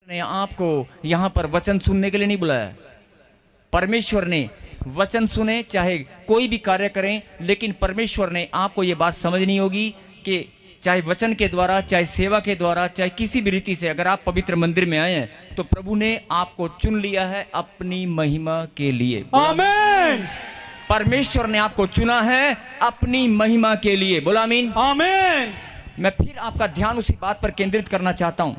ने आपको यहाँ पर वचन सुनने के लिए नहीं बुलाया। परमेश्वर ने वचन सुने, चाहे कोई भी कार्य करें, लेकिन परमेश्वर ने आपको ये बात समझनी होगी कि चाहे वचन के द्वारा, चाहे सेवा के द्वारा, चाहे किसी भी रीति से अगर आप पवित्र मंदिर में आए हैं तो प्रभु ने आपको चुन लिया है अपनी महिमा के लिए। आमीन। परमेश्वर ने आपको चुना है अपनी महिमा के लिए। बोला आमीन। आमीन। मैं फिर आपका ध्यान उसी बात पर केंद्रित करना चाहता हूं।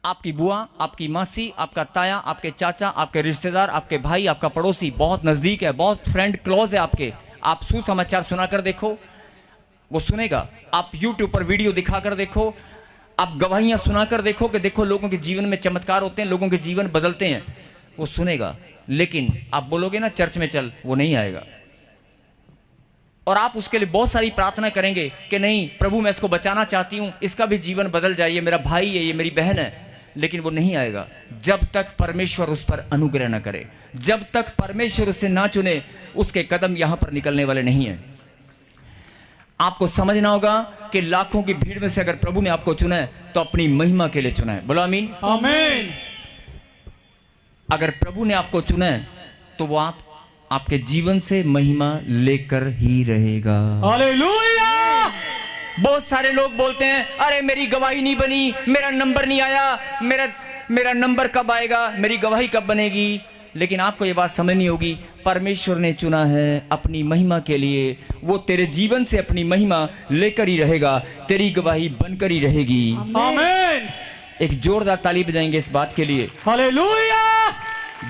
आपकी बुआ, आपकी मासी, आपका ताया, आपके चाचा, आपके रिश्तेदार, आपके भाई, आपका पड़ोसी बहुत नजदीक है, बहुत फ्रेंड क्लोज है आपके। आप सुसमाचार सुनाकर देखो, वो सुनेगा। आप YouTube पर वीडियो दिखाकर देखो, आप गवाहियां सुनाकर देखो कि देखो लोगों के जीवन में चमत्कार होते हैं, लोगों के जीवन बदलते हैं, वो सुनेगा। लेकिन आप बोलोगे ना चर्च में चल, वो नहीं आएगा। और आप उसके लिए बहुत सारी प्रार्थना करेंगे कि नहीं प्रभु मैं इसको बचाना चाहती हूं, इसका भी जीवन बदल जाए, ये मेरा भाई है, ये मेरी बहन है, लेकिन वो नहीं आएगा जब तक परमेश्वर उस पर अनुग्रह न करे। जब तक परमेश्वर उसे ना चुने, उसके कदम यहां पर निकलने वाले नहीं हैं। आपको समझना होगा कि लाखों की भीड़ में से अगर प्रभु ने आपको चुना है तो अपनी महिमा के लिए चुना है। बोलो आमीन। आमीन। अगर प्रभु ने आपको चुना है तो वो आपके जीवन से महिमा लेकर ही रहेगा। हालेलुया। बहुत सारे लोग बोलते हैं अरे मेरी गवाही नहीं बनी, मेरा नंबर नहीं आया, मेरा नंबर कब आएगा, मेरी गवाही कब बनेगी। लेकिन आपको ये बात समझनी होगी, परमेश्वर ने चुना है अपनी महिमा के लिए। वो तेरे जीवन से अपनी महिमा लेकर ही रहेगा, तेरी गवाही बनकर ही रहेगी। आमीन। एक जोरदार ताली बजाएंगे इस बात के लिए। हालेलुया।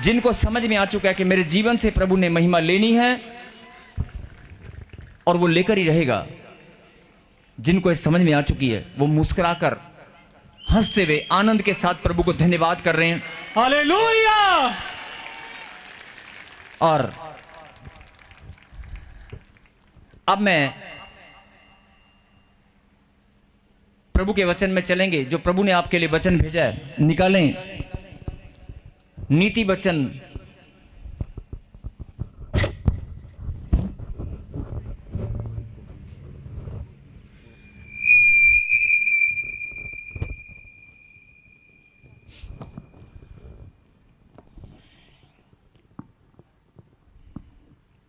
जिनको समझ में आ चुका है कि मेरे जीवन से प्रभु ने महिमा लेनी है और वो लेकर ही रहेगा, जिनको ये समझ में आ चुकी है, वो मुस्कुराकर हंसते हुए आनंद के साथ प्रभु को धन्यवाद कर रहे हैं। हालेलुया। और अब मैं प्रभु के वचन में चलेंगे, जो प्रभु ने आपके लिए वचन भेजा है। निकालें नीति वचन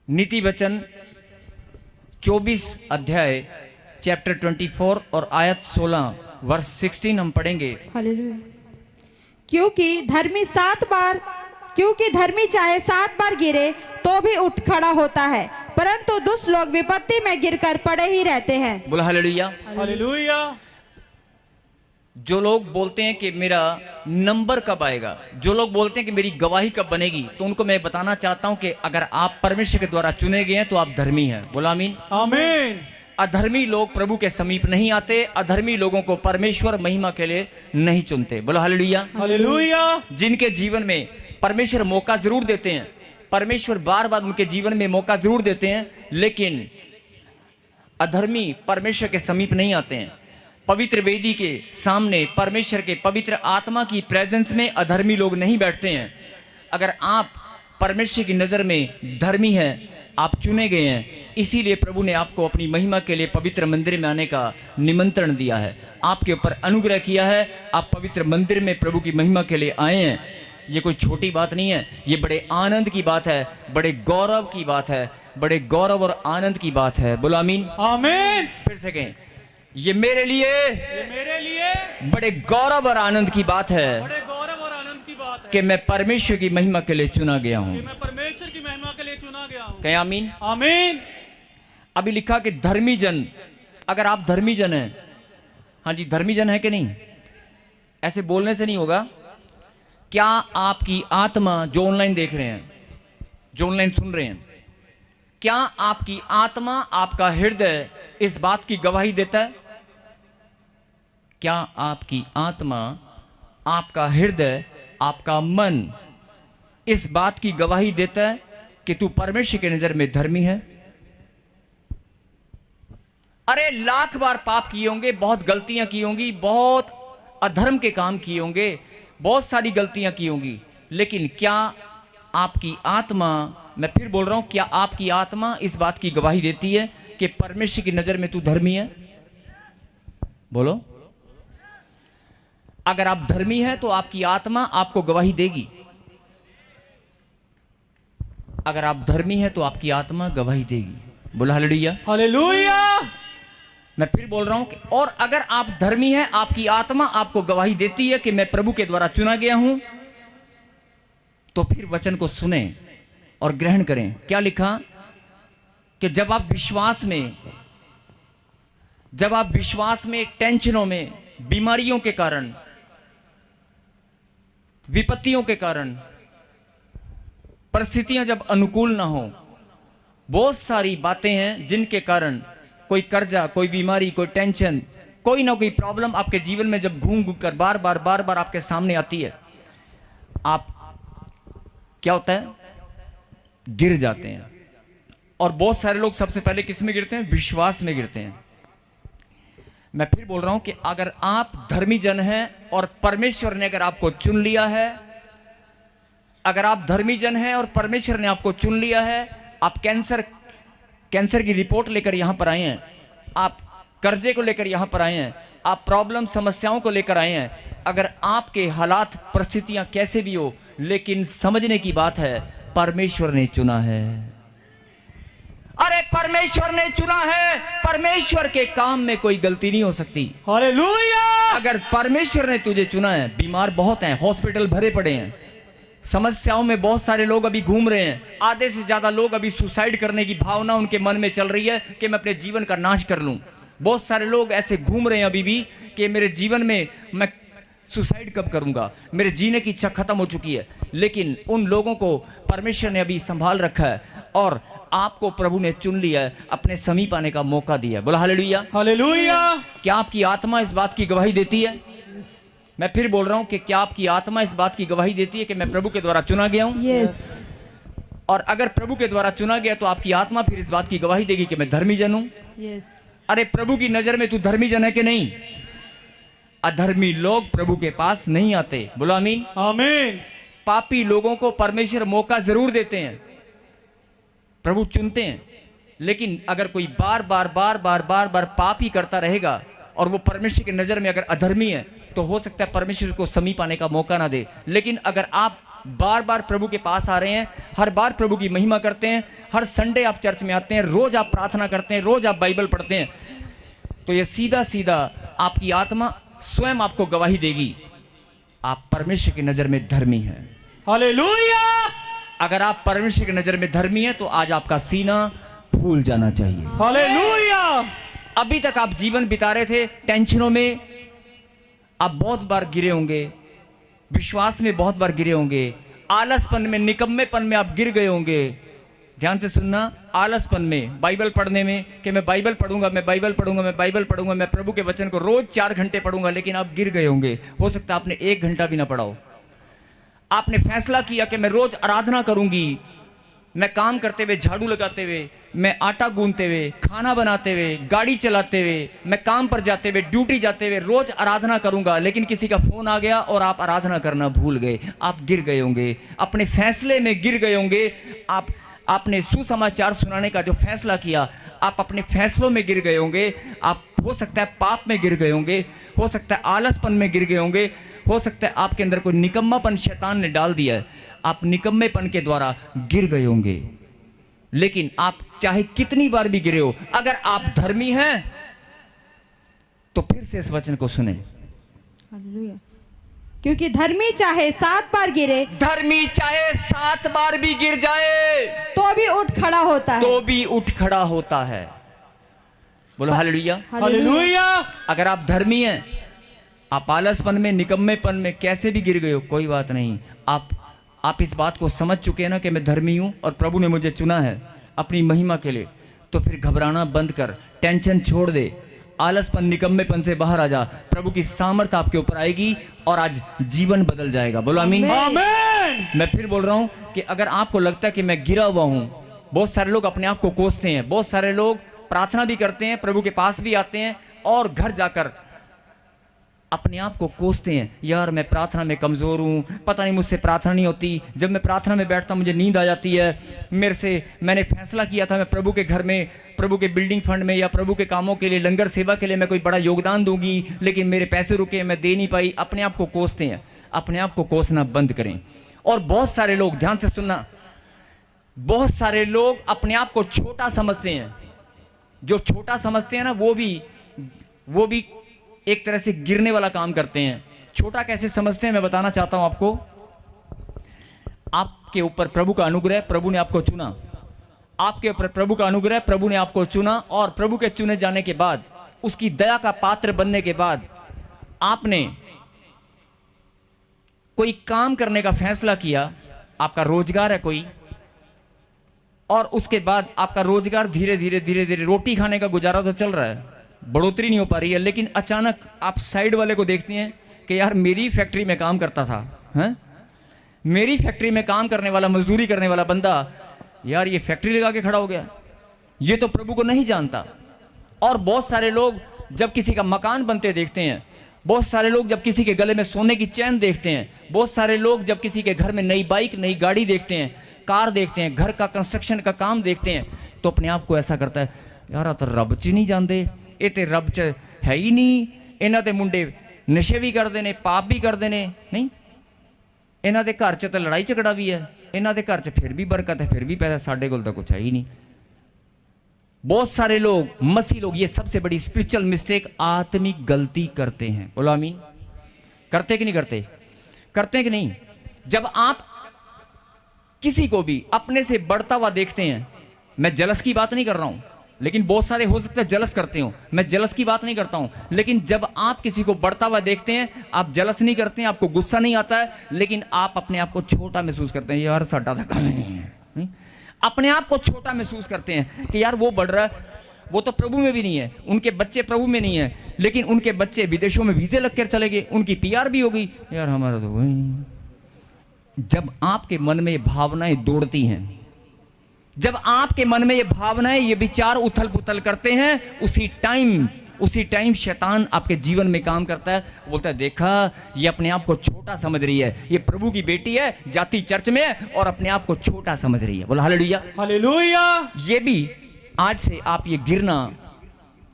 नीति वचन 24 अध्याय चैप्टर 24 और आयत 16 वर्ष 16 हम पढ़ेंगे। हालेलुया। क्योंकि धर्मी चाहे 7 बार गिरे तो भी उठ खड़ा होता है, परंतु दुष्ट लोग विपत्ति में गिरकर पड़े ही रहते हैं। बोला हालेलुया। हालेलुया। जो लोग बोलते हैं कि मेरा नंबर कब आएगा, जो लोग बोलते हैं कि मेरी गवाही कब बनेगी, तो उनको मैं बताना चाहता हूं कि अगर आप परमेश्वर के द्वारा चुने गए हैं तो आप धर्मी हैं। बोला आमीन। आमीन। अधर्मी लोग प्रभु के समीप नहीं आते, अधर्मी लोगों को परमेश्वर महिमा के लिए नहीं चुनते। बोलो हालेलुया। हालेलुया। जिनके जीवन में परमेश्वर मौका जरूर देते हैं, परमेश्वर बार बार उनके जीवन में मौका जरूर देते हैं, लेकिन अधर्मी परमेश्वर के समीप नहीं आते हैं। पवित्र वेदी के सामने परमेश्वर के पवित्र आत्मा की प्रेजेंस में अधर्मी लोग नहीं बैठते हैं। अगर आप परमेश्वर की नजर में धर्मी हैं, आप चुने गए हैं, इसीलिए प्रभु ने आपको अपनी महिमा के लिए पवित्र मंदिर में आने का निमंत्रण दिया है, आपके ऊपर अनुग्रह किया है। आप पवित्र मंदिर में प्रभु की महिमा के लिए आए हैं। ये कोई छोटी बात नहीं है, ये बड़े आनंद की बात है, बड़े गौरव की बात है, बड़े गौरव और आनंद की बात है। बोलो आमीन। आमीन। फिर से कहें, ये मेरे लिए बड़े गौरव और आनंद की बात है, बड़े गौरव और आनंद की बात है कि मैं परमेश्वर की महिमा के लिए चुना गया हूं। मैं परमेश्वर की महिमा के लिए चुना गया हूं। कहें आमीन। आमीन। अभी लिखा कि धर्मी जन, अगर आप धर्मी जन हैं, हाँ जी धर्मी जन है कि नहीं, ऐसे बोलने से नहीं होगा। क्या आपकी आत्मा, जो ऑनलाइन देख रहे हैं, जो ऑनलाइन सुन रहे हैं, क्या आपकी आत्मा, आपका हृदय इस बात की गवाही देता है? क्या आपकी आत्मा, आपका हृदय, आपका मन इस बात की गवाही देता है कि तू परमेश्वर की नजर में धर्मी है? अरे लाख बार पाप किए होंगे, बहुत गलतियां की होंगी, बहुत अधर्म के काम किए होंगे, बहुत सारी गलतियां की होंगी, लेकिन क्या आपकी आत्मा, मैं फिर बोल रहा हूं, क्या आपकी आत्मा इस बात की गवाही देती है कि परमेश्वर की नजर में तू धर्मी है? बोलो। अगर आप धर्मी हैं तो आपकी आत्मा आपको गवाही देगी। अगर आप धर्मी हैं तो आपकी आत्मा गवाही देगी। बोला हालेलुया। हालेलुया। मैं फिर बोल रहा हूं कि और अगर आप धर्मी हैं, आपकी आत्मा आपको गवाही देती है कि मैं प्रभु के द्वारा चुना गया हूं, तो फिर वचन को सुने और ग्रहण करें। क्या लिखा कि जब आप विश्वास में टेंशनों में, बीमारियों के कारण, विपत्तियों के कारण, परिस्थितियां जब अनुकूल ना हो, बहुत सारी बातें हैं जिनके कारण कोई कर्जा, कोई बीमारी, कोई टेंशन, कोई ना कोई प्रॉब्लम आपके जीवन में जब घूम घूम कर बार बार आपके सामने आती है, आप क्या होता है, गिर जाते हैं। और बहुत सारे लोग सबसे पहले किस में गिरते हैं? विश्वास में गिरते हैं। मैं फिर बोल रहा हूं कि अगर आप धर्मी जन हैं और परमेश्वर ने अगर आपको चुन लिया है, अगर आप धर्मी जन हैं और परमेश्वर ने आपको चुन लिया है, आप कैंसर की रिपोर्ट लेकर यहां पर आए हैं, आप कर्जे को लेकर यहां पर आए हैं, आप प्रॉब्लम समस्याओं को लेकर आए हैं, अगर आपके हालात परिस्थितियां कैसे भी हो, लेकिन समझने की बात है परमेश्वर ने चुना है। अरे परमेश्वर ने चुना है, परमेश्वर के काम में कोई गलती नहीं हो सकती। हालेलुया। अगर परमेश्वर ने तुझे चुना है, बीमार बहुत हैं, हॉस्पिटल भरे पड़े हैं, समस्याओं में बहुत सारे लोग अभी घूम रहे हैं, आधे से ज्यादा लोग अभी सुसाइड करने की भावना उनके मन में चल रही है कि मैं अपने जीवन का नाश कर लूं। बहुत सारे लोग ऐसे घूम रहे हैं अभी भी कि मेरे जीवन में मैं सुसाइड कब करूंगा, मेरे जीने की इच्छा खत्म हो चुकी है। लेकिन उन लोगों को परमेश्वर ने अभी संभाल रखा है और आपको प्रभु ने चुन लिया है, अपने समीप आने का मौका दिया है। बोला हालेलुया। हालेलुया। क्या आपकी आत्मा इस बात की गवाही देती है? मैं फिर बोल रहा हूं कि क्या आपकी आत्मा इस बात की गवाही देती है कि मैं प्रभु के द्वारा चुना गया हूं? यस। और अगर प्रभु के द्वारा चुना गया तो आपकी आत्मा फिर इस बात की गवाही देगी कि मैं धर्मी जन हूं। यस। अरे प्रभु की नजर में तू धर्मी जन है कि नहीं? अधर्मी लोग प्रभु के पास नहीं आते। बोलो आमीन। आमीन। पापी लोगों को परमेश्वर मौका जरूर देते हैं, प्रभु चुनते हैं, लेकिन अगर कोई बार बार पाप ही करता रहेगा और वो परमेश्वर की नजर में अगर अधर्मी है, तो हो सकता है परमेश्वर को समीप आने का मौका ना दे। लेकिन अगर आप बार बार प्रभु के पास आ रहे हैं, हर बार प्रभु की महिमा करते हैं, हर संडे आप चर्च में आते हैं, रोज आप प्रार्थना करते हैं, रोज आप बाइबल पढ़ते हैं, तो ये सीधा सीधा आपकी आत्मा स्वयं आपको गवाही देगी, आप परमेश्वर की नजर में धर्मी हैं। हालेलुया। अगर आप परमेश्वर की नजर में धर्मी हैं तो आज आपका सीना फूल जाना चाहिए। हालेलुया। अभी तक आप जीवन बिता रहे थे टेंशनों में, आप बहुत बार गिरे होंगे, विश्वास में बहुत बार गिरे होंगे, आलसपन में, निकम्मेपन में आप गिर गए होंगे। ध्यान से सुनना, आलसपन में, बाइबल पढ़ने में कि मैं बाइबल पढ़ूंगा, मैं बाइबल पढ़ूंगा, मैं बाइबल पढ़ूंगा, मैं प्रभु के वचन को रोज 4 घंटे पढ़ूंगा, लेकिन आप गिर गए होंगे। हो सकता है आपने 1 घंटा भी ना पढ़ा हो। आपने फैसला किया कि मैं रोज आराधना करूंगी, मैं काम करते हुए, झाड़ू लगाते हुए, मैं आटा गूंथते हुए, खाना बनाते हुए, गाड़ी चलाते हुए, मैं काम पर जाते हुए, ड्यूटी जाते हुए रोज आराधना करूंगा, लेकिन किसी का फोन आ गया और आप आराधना करना भूल गए। आप गिर गए होंगे, अपने फैसले में गिर गए होंगे। आपने सुसमाचार सुनाने का जो फैसला किया, आप अपने फैसलों में गिर गए होंगे। आप हो सकता है पाप में गिर गए होंगे, हो सकता है आलसपन में गिर गए होंगे, हो सकता है आपके अंदर कोई निकम्मापन शैतान ने डाल दिया है, आप निकम्मेपन के द्वारा गिर गए होंगे। लेकिन आप चाहे कितनी बार भी गिरे हो, अगर आप धर्मी हैं तो फिर से इस वचन को सुने। हालेलुया। क्योंकि धर्मी चाहे 7 बार गिरे, धर्मी चाहे 7 बार भी गिर जाए तो भी उठ खड़ा होता है। तो भी उठ खड़ा होता है। बोलो हालेलुया। हालेलुया। अगर आप धर्मी हैं, आप आलसपन में, निकम्मेपन में कैसे भी गिर गए हो, कोई बात नहीं। आप इस बात को समझ चुके हैं ना कि मैं धर्मी हूं और प्रभु ने मुझे चुना है अपनी महिमा के लिए, तो फिर घबराना बंद कर, टेंशन छोड़ दे, आलसपन, निकम्मेपन से बाहर आ जा। प्रभु की सामर्थ आपके ऊपर आएगी और आज जीवन बदल जाएगा। बोलो आमीन। आमीन। मैं फिर बोल रहा हूं कि अगर आपको लगता है कि मैं गिरा हुआ हूं, बहुत सारे लोग अपने आप को कोसते हैं, बहुत सारे लोग प्रार्थना भी करते हैं, प्रभु के पास भी आते हैं और घर जाकर अपने आप को कोसते हैं, यार मैं प्रार्थना में कमज़ोर हूँ, पता नहीं मुझसे प्रार्थना नहीं होती, जब मैं प्रार्थना में बैठता मुझे नींद आ जाती है, मैंने फैसला किया था मैं प्रभु के घर में, प्रभु के बिल्डिंग फंड में या प्रभु के कामों के लिए, लंगर सेवा के लिए मैं कोई बड़ा योगदान दूंगी, लेकिन मेरे पैसे रुके, मैं दे नहीं पाई। अपने आप को कोसते हैं। अपने आप को कोसना बंद करें। और बहुत सारे लोग, ध्यान से सुनना, बहुत सारे लोग अपने आप को छोटा समझते हैं। जो छोटा समझते हैं ना, वो भी एक तरह से गिरने वाला काम करते हैं। छोटा कैसे समझते हैं मैं बताना चाहता हूं आपको। आपके ऊपर प्रभु का अनुग्रह, प्रभु ने आपको चुना, आपके ऊपर प्रभु का अनुग्रह, प्रभु ने आपको चुना, और प्रभु के चुने जाने के बाद, उसकी दया का पात्र बनने के बाद, आपने कोई काम करने का फैसला किया, आपका रोजगार है कोई, और उसके बाद आपका रोजगार धीरे धीरे रोटी खाने का गुजारा तो चल रहा है, बढ़ोतरी नहीं हो पा रही है, लेकिन अचानक आप साइड वाले को देखते हैं कि यार मेरी फैक्ट्री में काम करता था, हैं? मेरी फैक्ट्री में काम करने वाला, मजदूरी करने वाला बंदा, यार ये फैक्ट्री लगा के खड़ा हो गया, ये तो प्रभु को नहीं जानता। और बहुत सारे लोग जब किसी का मकान बनते देखते हैं, बहुत सारे लोग जब किसी के गले में सोने की चैन देखते हैं, बहुत सारे लोग जब किसी के घर में नई बाइक, नई गाड़ी देखते हैं, कार देखते हैं, घर का कंस्ट्रक्शन का काम देखते हैं, तो अपने आप को ऐसा करता है, यार तो रब च नहीं जानते, ये तो रब च है ही नहीं, इन्हों के मुंडे नशे भी करते हैं, पाप भी करते हैं, नहीं इन्हों के घर च तो लड़ाई झगड़ा भी है, इन्हों के घर च फिर भी बरकत है, फिर भी पैसा, साढ़े को तो कुछ है ही नहीं। बहुत सारे लोग, मसीह लोग, ये सबसे बड़ी स्पिरिचुअल मिस्टेक, आत्मिक गलती करते हैं। बोलो आमीन। करते कि नहीं करते? करते हैं कि नहीं? जब आप किसी को भी अपने से बढ़ता हुआ देखते हैं, मैं जलस की बात नहीं कर रहा हूं, लेकिन बहुत सारे हो सकते हैं जलस करते हो, मैं जलस की बात नहीं करता हूं, लेकिन जब आप किसी को बढ़ता हुआ देखते हैं, आप जलस नहीं करते हैं, आपको गुस्सा नहीं आता है, लेकिन आप अपने आप को छोटा महसूस करते हैं, यार साडा तो काम नहीं है। अपने आप को छोटा महसूस करते हैं कि यार वो बढ़ रहा है, वो तो प्रभु में भी नहीं है, उनके बच्चे प्रभु में नहीं है, लेकिन उनके बच्चे विदेशों में वीजे लग कर चले गए, उनकी पीआर भी होगी, यार हमारा तो वही नहीं। जब आपके मन में ये भावनाएं दौड़ती हैं, जब आपके मन में ये भावनाएं, ये विचार उथल पुथल करते हैं, उसी टाइम शैतान आपके जीवन में काम करता है। बोलता है देखा, ये अपने आप को छोटा समझ रही है, ये प्रभु की बेटी है, जाती चर्च में है और अपने आप को छोटा समझ रही है। बोला हालेलुया, हालेलुया। ये भी आज से आप ये गिरना,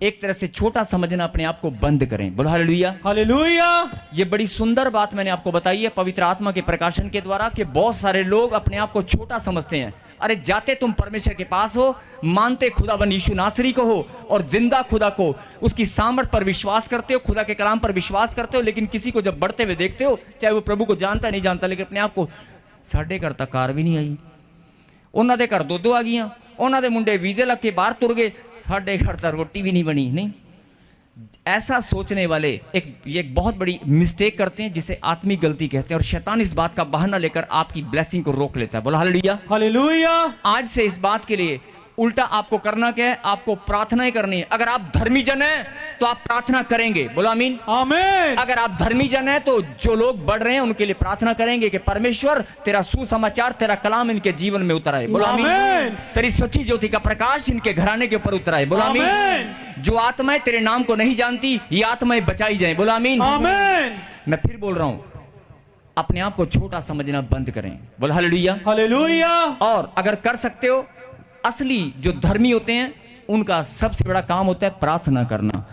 एक तरह से छोटा समझना, अपने आप को बंद करें। बोलो हालेलुया, हालेलुया। ये बड़ी सुंदर बात मैंने आपको बताई है पवित्र आत्मा के प्रकाशन के द्वारा, कि बहुत सारे लोग अपने आप को छोटा समझते हैं। अरे जाते तुम परमेश्वर के पास हो, मानते खुदाबंद यीशु नासरी को हो और जिंदा खुदा को, उसकी सामर्थ पर विश्वास करते हो, खुदा के कलाम पर विश्वास करते हो, लेकिन किसी को जब बढ़ते हुए देखते हो, चाहे वो प्रभु को जानता नहीं जानता, लेकिन अपने आप को, साढ़े घर तक कार भी नहीं आई, उन्होंने घर दो आ गई, उन्होंने मुंडे वीजे लग के बाहर तुर गए, साढ़े घर तक रोटी भी नहीं बनी। नहीं, ऐसा सोचने वाले ये एक बहुत बड़ी मिस्टेक करते हैं, जिसे आत्मिक गलती कहते हैं, और शैतान इस बात का बहाना लेकर आपकी ब्लेसिंग को रोक लेता है। बोला हालेलुया, हालेलुया। आज से इस बात के लिए उल्टा आपको करना क्या है? आपको प्रार्थनाएं करनी है। अगर आप धर्मी जन हैं तो आप प्रार्थना करेंगे। बोलो आमीन, आमीन। अगर आप धर्मी जन हैं तो जो लोग बढ़ रहे हैं उनके लिए प्रार्थना करेंगे कि परमेश्वर तेरा सुसमाचार, तेरा कलाम इनके जीवन में उतर आए। बोलो आमीन। तेरी सच्ची ज्योति का प्रकाश इनके घराने के ऊपर उतर आए। बोलो आमीन। जो आत्माएं तेरे नाम को नहीं जानती, ये आत्माएं बचाई जाए। बोलो आमीन, आमीन। मैं फिर बोल रहा हूं, अपने आप को छोटा समझना बंद करें। बोलो हालेलुया, हालेलुया। और अगर कर सकते हो, असली जो धर्मी होते हैं उनका सबसे बड़ा काम होता है प्रार्थना करना।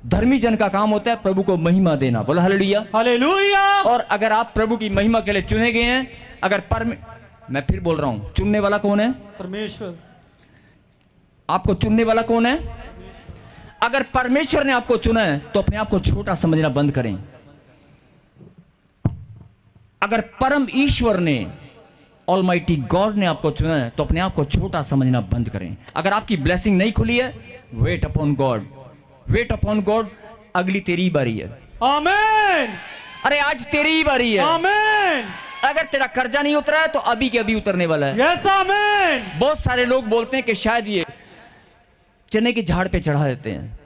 धर्मी जन का काम होता है प्रभु को महिमा देना। बोलो हालेलुया, हालेलुया। और अगर आप प्रभु की महिमा के लिए चुने गए हैं, अगर मैं फिर बोल रहा हूं, चुनने वाला कौन है? परमेश्वर। आपको चुनने वाला कौन है? अगर परमेश्वर ने आपको चुना है तो अपने आप को छोटा समझना बंद करें। अगर परम ईश्वर ने, ऑलमाइटी गॉड ने आपको चुना है तो अपने आप को छोटा समझना बंद करें। अगर आपकी ब्लेसिंग नहीं खुली है, weight upon God, weight upon God. अगली तेरी बारी है। आमीन। अरे आज तेरी बारी है। आमीन। अगर तेरा कर्जा नहीं उतरा है तो अभी के अभी उतरने वाला है। यस, आमीन। बहुत सारे लोग बोलते हैं कि शायद ये चने के झाड़ पे चढ़ा देते हैं,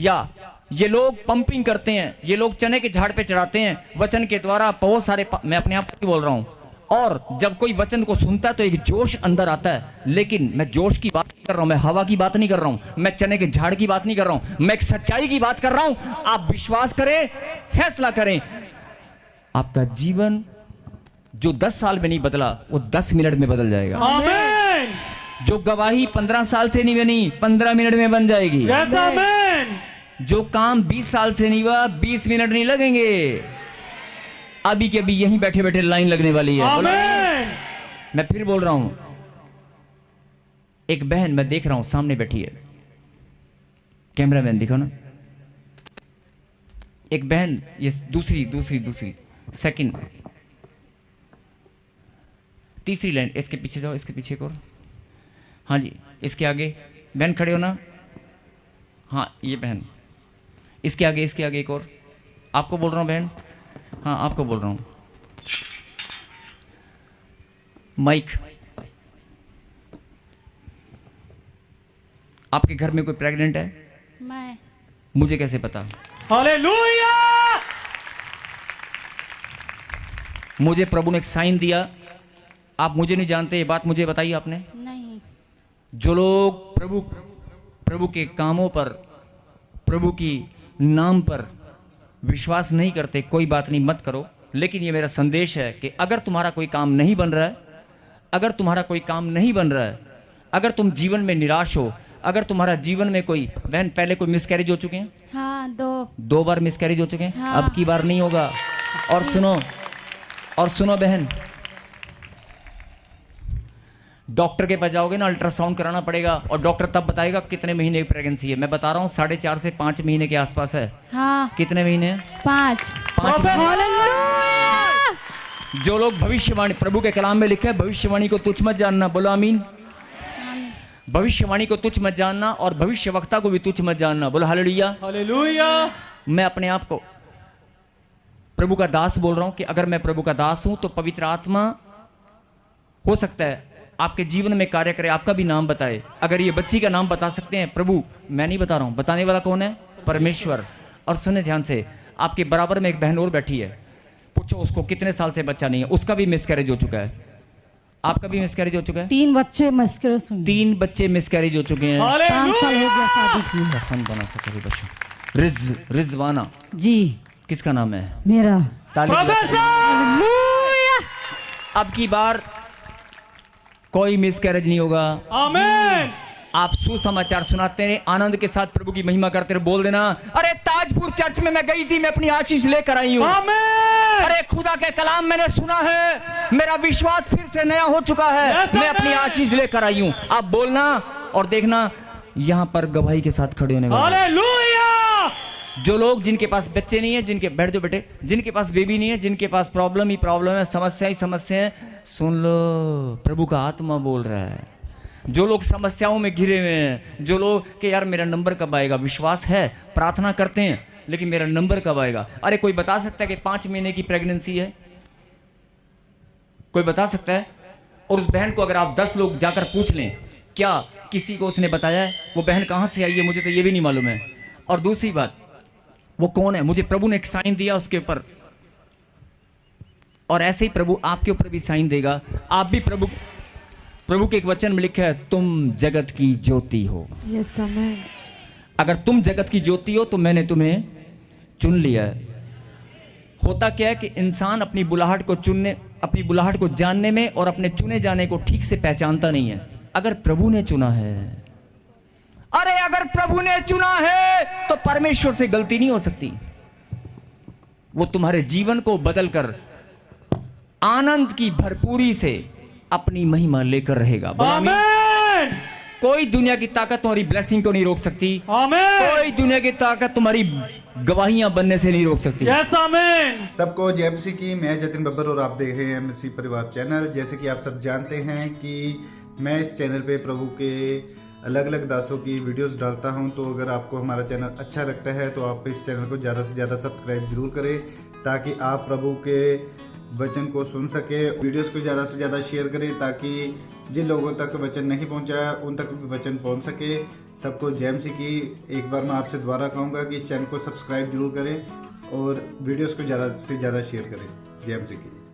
या ये लोग पंपिंग करते हैं, ये लोग चने के झाड़ पे चढ़ाते हैं वचन के द्वारा। बहुत सारे, मैं अपने आप को बोल रहा हूं, और जब कोई वचन को सुनता है तो एक जोश अंदर आता है, लेकिन मैं जोश की बात कर रहा हूं, मैं हवा की बात नहीं कर रहा हूं, मैं चने के झाड़ की बात नहीं कर रहा हूं, मैं एक सच्चाई की बात कर रहा हूं। आप विश्वास करें, फैसला करें, आपका जीवन जो 10 साल में नहीं बदला वो 10 मिनट में बदल जाएगा। आमीन। जो गवाही 15 साल से नहीं बनी 15 मिनट में बन जाएगी। यस आमीन। जो काम 20 साल से नहीं हुआ 20 मिनट नहीं लगेंगे। अभी के अभी यहीं बैठे बैठे लाइन लगने वाली है। आमीन। मैं फिर बोल रहा हूं, एक बहन मैं देख रहा हूं सामने बैठी है, कैमरामैन दिखो ना, एक बहन, ये दूसरी सेकंड, तीसरी लाइन, इसके पीछे जाओ, इसके पीछे को, हाँ जी, इसके आगे बहन खड़े हो ना, हाँ ये बहन, इसके आगे एक और, आपको बोल रहा हूं बहन, हाँ आपको बोल रहा हूं, माइक, आपके घर में कोई प्रेग्नेंट है? मैं। मुझे कैसे पता? हालेलुया। मुझे प्रभु ने एक साइन दिया, आप मुझे नहीं जानते, ये बात मुझे बताई आपने। नहीं। जो लोग प्रभु के कामों पर, प्रभु की नाम पर विश्वास नहीं करते, कोई बात नहीं, मत करो, लेकिन ये मेरा संदेश है कि अगर तुम्हारा कोई काम नहीं बन रहा है, अगर तुम्हारा कोई काम नहीं बन रहा है, अगर तुम जीवन में निराश हो, अगर तुम्हारा जीवन में कोई, बहन पहले कोई मिसकैरेज हो चुके हैं? हाँ, 2 बार मिसकैरेज हो चुके हैं। हाँ। अब की बार नहीं होगा। और सुनो बहन, डॉक्टर के पास जाओगे ना, अल्ट्रासाउंड कराना पड़ेगा और डॉक्टर तब बताएगा कितने महीने की प्रेगनेंसी है। मैं बता रहा हूँ 4.5 से 5 महीने के आसपास है। हाँ। कितने महीने? 5 महीने। जो लोग भविष्यवाणी, प्रभु के कलाम में लिखा है भविष्यवाणी को तुच्छ मत जानना, बोलो आमीन। भविष्यवाणी को तुच्छ मत जानना और भविष्यवक्ता को भी तुच्छ मत जानना, बोलो हालेलुया। हालेलुया। मैं अपने आप को प्रभु का दास बोल रहा हूं कि अगर मैं प्रभु का दास हूं तो पवित्र आत्मा हो सकता है आपके जीवन में कार्य करे, आपका भी नाम बताए। अगर ये बच्ची का नाम बता सकते हैं प्रभु, मैं नहीं बता रहा हूं, बताने वाला कौन है? परमेश्वर। और सुने ध्यान से, आपके बराबर में एक बहन और बैठी है, पूछो उसको कितने साल से बच्चा नहीं है, उसका भी मिसकैरेज हो चुका है। आपका भी मिसकैरेज हो चुका है? 3 बच्चे मिसकैरेज हुए। 3 बच्चे मिसकैरेज हो चुके हैं। 5 साल हो गया शादी की। कफन बना सके बच्चों। रिजवाना जी। किसका नाम है? मेरा। अब की बार कोई मिसकैरेज नहीं होगा। आमीन। आप सुसमाचार सुनाते रहे, आनंद के साथ प्रभु की महिमा करते रहे, बोल देना, अरे ताजपुर चर्च में मैं गई थी, मैं अपनी आशीष लेकर आई हूँ। आमीन। अरे खुदा के कलाम मैंने सुना है, मेरा विश्वास फिर से नया हो चुका है, Yes, मैं अपनी amen। आशीष लेकर आई हूँ। आप बोलना और देखना, यहाँ पर गवाही के साथ खड़े होने वाले। हालेलुया। जो लोग जिनके पास बच्चे नहीं है, जिनके, बैठ जाओ बेटे, जिनके पास बेबी नहीं है, जिनके पास प्रॉब्लम ही प्रॉब्लम है, समस्या ही समस्या है, सुन लो, प्रभु का आत्मा बोल रहा है। जो लोग समस्याओं में घिरे हुए हैं, जो लोग कि यार मेरा नंबर कब आएगा, विश्वास है, प्रार्थना करते हैं, लेकिन मेरा नंबर कब आएगा? अरे कोई बता सकता है कि 5 महीने की प्रेगनेंसी है? कोई बता सकता है? और उस बहन को अगर आप 10 लोग जाकर पूछ लें, क्या किसी को उसने बताया है? वो बहन कहाँ से आई है, मुझे तो ये भी नहीं मालूम है। और दूसरी बात, वो कौन है? मुझे प्रभु ने एक साइन दिया उसके ऊपर, और ऐसे ही प्रभु आपके ऊपर भी साइन देगा। आप भी प्रभु के एक वचन में लिखा है, तुम जगत की ज्योति हो। यस आमीन। अगर तुम जगत की ज्योति हो तो मैंने तुम्हें चुन लिया है। होता क्या है कि इंसान अपनी बुलाहट को चुनने, अपनी बुलाहट को जानने में और अपने चुने जाने को ठीक से पहचानता नहीं है। अगर प्रभु ने चुना है, अरे अगर प्रभु ने चुना है तो परमेश्वर से गलती नहीं हो सकती। वो तुम्हारे जीवन को बदलकर आनंद की भरपूरी से अपनी महिमा लेकर रहेगा। आमीन। कोई दुनिया की ताकत तुम्हारी ब्लेसिंग को नहीं रोक सकती। आमीन। कोई दुनिया की ताकत तुम्हारी गवाहियां बनने से नहीं रोक सकती। यस आमीन। सबको जेएमसी की, मैं जतिन बब्बर और आप देख रहे हैं एमसी परिवार चैनल। जैसे कि आप सब जानते हैं कि मैं इस चैनल पे प्रभु के अलग अलग दासों की वीडियोस डालता हूं, तो अगर आपको हमारा चैनल अच्छा लगता है तो आप इस चैनल को ज़्यादा से ज़्यादा सब्सक्राइब जरूर करें, ताकि आप प्रभु के वचन को सुन सके। वीडियोस को ज़्यादा से ज़्यादा शेयर करें, ताकि जिन लोगों तक वचन नहीं पहुंचा उन तक भी वचन पहुंच सके। सबको जेएमसी की एक बार मैं आपसे दोबारा कहूँगा कि इस चैनल को सब्सक्राइब जरूर करें और वीडियोस को ज़्यादा से ज़्यादा शेयर करें। जेएमसी की।